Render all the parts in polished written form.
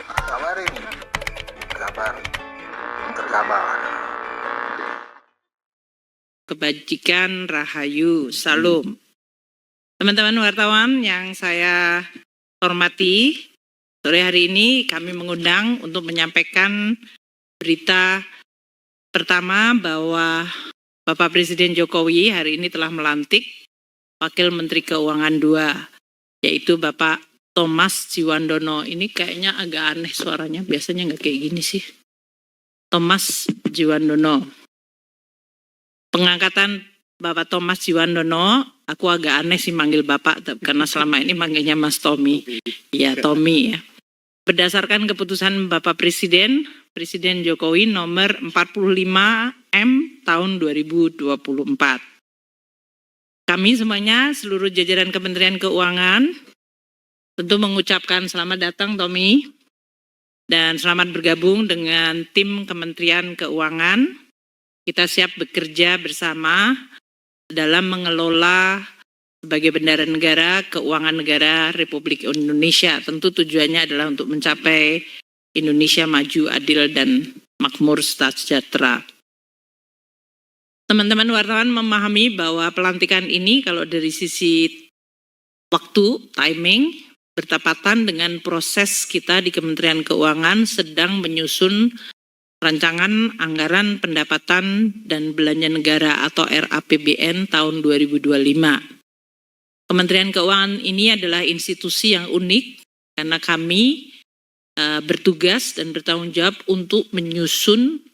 Kabar ini, kabar terkabar. Kebajikan Rahayu, Salam. Teman-teman wartawan yang saya hormati, sore hari ini kami mengundang untuk menyampaikan berita pertama bahwa Bapak Presiden Jokowi hari ini telah melantik Wakil Menteri Keuangan 2, yaitu Bapak Thomas Djiwandono. Ini kayaknya agak aneh suaranya, biasanya nggak kayak gini sih. Thomas Djiwandono. Pengangkatan Bapak Thomas Djiwandono, aku agak aneh sih manggil Bapak, karena selama ini manggilnya Mas Tommy. Ya, Tommy ya. Berdasarkan keputusan Bapak Presiden Jokowi nomor 45M tahun 2024. Kami semuanya, seluruh jajaran Kementerian Keuangan, tentu mengucapkan selamat datang Tommy, dan selamat bergabung dengan tim Kementerian Keuangan. Kita siap bekerja bersama dalam mengelola sebagai bendahara negara, keuangan negara Republik Indonesia. Tentu tujuannya adalah untuk mencapai Indonesia maju, adil, dan makmur sejahtera. Teman-teman wartawan memahami bahwa pelantikan ini kalau dari sisi waktu, timing, bertepatan dengan proses kita di Kementerian Keuangan sedang menyusun rancangan anggaran pendapatan dan belanja negara atau RAPBN tahun 2025. Kementerian Keuangan ini adalah institusi yang unik karena kami bertugas dan bertanggung jawab untuk menyusun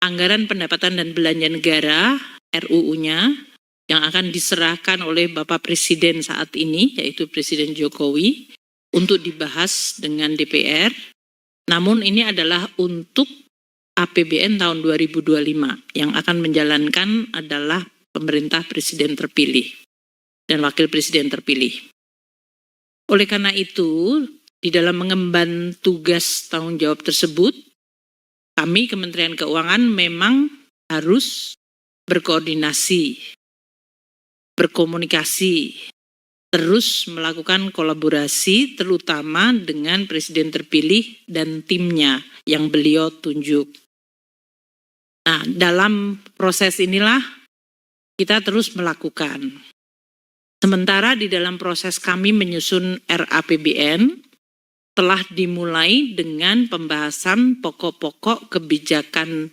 anggaran pendapatan dan belanja negara RUU-nya yang akan diserahkan oleh Bapak Presiden saat ini, yaitu Presiden Jokowi, untuk dibahas dengan DPR. Namun ini adalah untuk APBN tahun 2025 yang akan menjalankan adalah pemerintah presiden terpilih dan wakil presiden terpilih. Oleh karena itu, di dalam mengemban tugas tanggung jawab tersebut, kami Kementerian Keuangan memang harus berkoordinasi, berkomunikasi, terus melakukan kolaborasi terutama dengan presiden terpilih dan timnya yang beliau tunjuk. Nah, dalam proses inilah kita terus melakukan. Sementara di dalam proses kami menyusun RAPBN telah dimulai dengan pembahasan pokok-pokok kebijakan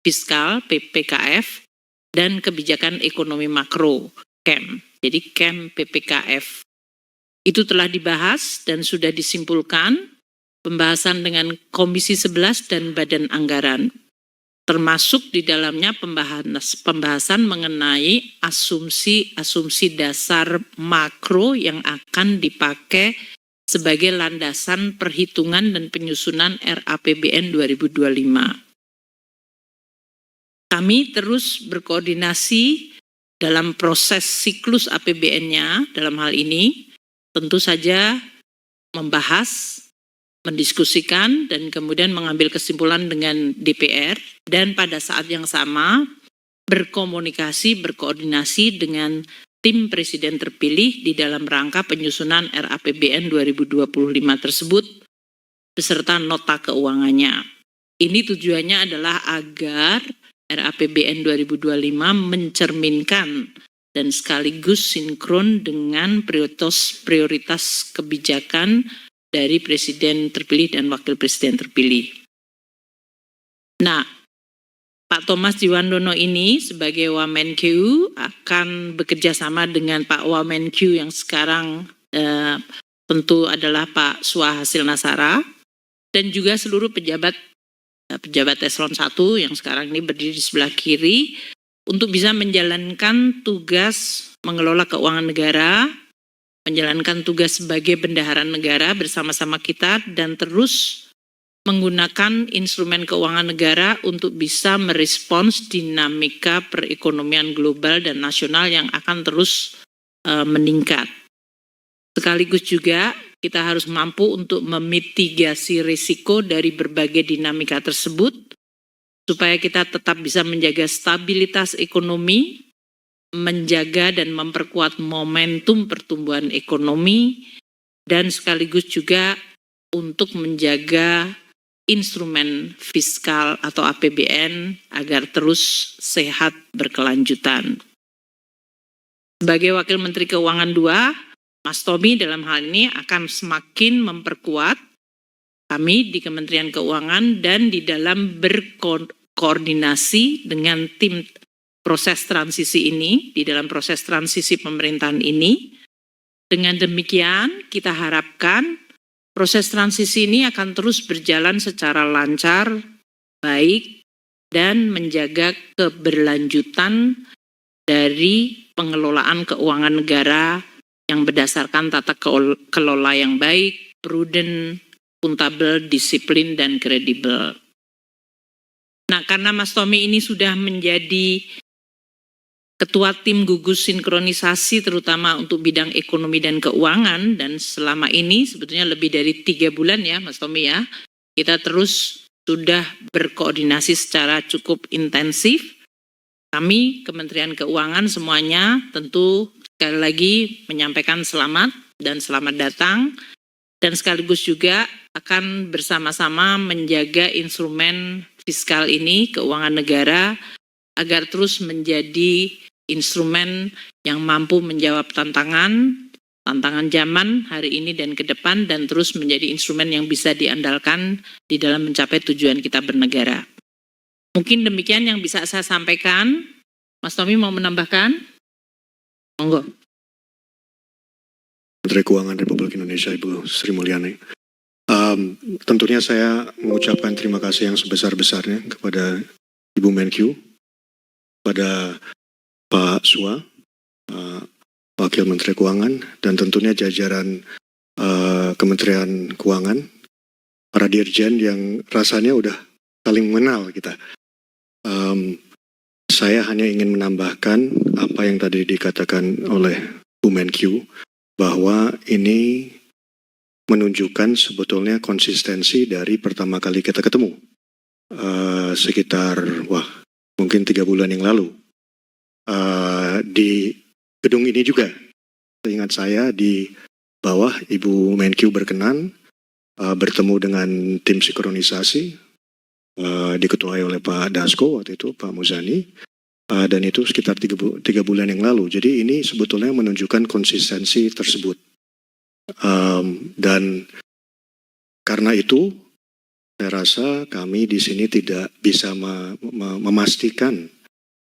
fiskal PPKF dan kebijakan ekonomi makro KEM. Jadi KEM PPKF itu telah dibahas dan sudah disimpulkan pembahasan dengan Komisi 11 dan Badan Anggaran. Termasuk di dalamnya pembahasan mengenai asumsi dasar makro yang akan dipakai sebagai landasan perhitungan dan penyusunan RAPBN 2025. Kami terus berkoordinasi dalam proses siklus APBN-nya dalam hal ini, tentu saja membahas, mendiskusikan, dan kemudian mengambil kesimpulan dengan DPR, dan pada saat yang sama berkomunikasi, berkoordinasi dengan tim presiden terpilih di dalam rangka penyusunan RAPBN 2025 tersebut beserta nota keuangannya. Ini tujuannya adalah agar RAPBN 2025 mencerminkan dan sekaligus sinkron dengan prioritas kebijakan dari presiden terpilih dan wakil presiden terpilih. Nah, Pak Thomas Djiwandono ini sebagai Wamenkeu akan bekerja sama dengan Pak Wamenkeu yang sekarang tentu adalah Pak Suhasil Nazara dan juga seluruh pejabat eselon 1 yang sekarang ini berdiri di sebelah kiri untuk bisa menjalankan tugas mengelola keuangan negara, menjalankan tugas sebagai bendahara negara bersama-sama kita dan terus menggunakan instrumen keuangan negara untuk bisa merespons dinamika perekonomian global dan nasional yang akan terus meningkat. Sekaligus juga kita harus mampu untuk memitigasi risiko dari berbagai dinamika tersebut supaya kita tetap bisa menjaga stabilitas ekonomi, menjaga dan memperkuat momentum pertumbuhan ekonomi, dan sekaligus juga untuk menjaga instrumen fiskal atau APBN agar terus sehat berkelanjutan. Sebagai Wakil Menteri Keuangan 2, Mas Tommy dalam hal ini akan semakin memperkuat kami di Kementerian Keuangan dan di dalam berkoordinasi dengan tim proses transisi ini, di dalam proses transisi pemerintahan ini. Dengan demikian, kita harapkan proses transisi ini akan terus berjalan secara lancar, baik, dan menjaga keberlanjutan dari pengelolaan keuangan negara yang berdasarkan tata kelola yang baik, prudent, akuntabel, disiplin, dan kredibel. Nah, karena Mas Tommy ini sudah menjadi Ketua Tim Gugus Sinkronisasi terutama untuk bidang ekonomi dan keuangan, dan selama ini sebetulnya lebih dari 3 bulan ya Mas Tommy ya, kita terus sudah berkoordinasi secara cukup intensif. Kami Kementerian Keuangan semuanya tentu sekali lagi menyampaikan selamat dan selamat datang, dan sekaligus juga akan bersama-sama menjaga instrumen fiskal ini, keuangan negara, agar terus menjadi instrumen yang mampu menjawab tantangan zaman hari ini dan ke depan, dan terus menjadi instrumen yang bisa diandalkan di dalam mencapai tujuan kita bernegara. Mungkin demikian yang bisa saya sampaikan. Mas Tommy mau menambahkan? Monggo. Menteri Keuangan Republik Indonesia Ibu Sri Mulyani. Tentunya saya mengucapkan terima kasih yang sebesar-besarnya kepada Ibu Menkyu, pada Pak Sua, Wakil Menteri Keuangan, dan tentunya jajaran Kementerian Keuangan, para dirjen yang rasanya udah saling mengenal kita. Saya hanya ingin menambahkan apa yang tadi dikatakan oleh Bu Menkyu, bahwa ini menunjukkan sebetulnya konsistensi dari pertama kali kita ketemu, sekitar mungkin 3 bulan yang lalu. Di gedung ini juga, seingat saya di bawah Ibu Menkyu berkenan bertemu dengan tim sinkronisasi, diketuai oleh Pak Dasko waktu itu, Pak Muzani, dan itu sekitar 3 bulan yang lalu. Jadi ini sebetulnya menunjukkan konsistensi tersebut. Dan karena itu, saya rasa kami di sini tidak bisa memastikan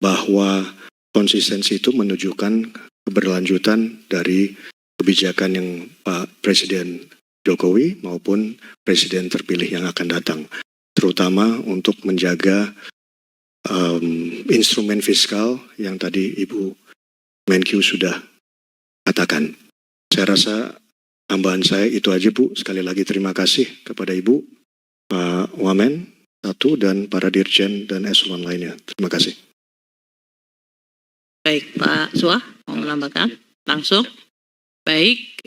bahwa konsistensi itu menunjukkan keberlanjutan dari kebijakan yang Pak Presiden Jokowi maupun Presiden terpilih yang akan datang, terutama untuk menjaga instrumen fiskal yang tadi Ibu Menkyu sudah katakan. Saya rasa tambahan saya itu aja Bu. Sekali lagi terima kasih kepada Ibu, Pak Wamen, dan para dirjen dan eselon lainnya. Terima kasih. Baik, Pak Sua, mau menambahkan? Langsung. Baik,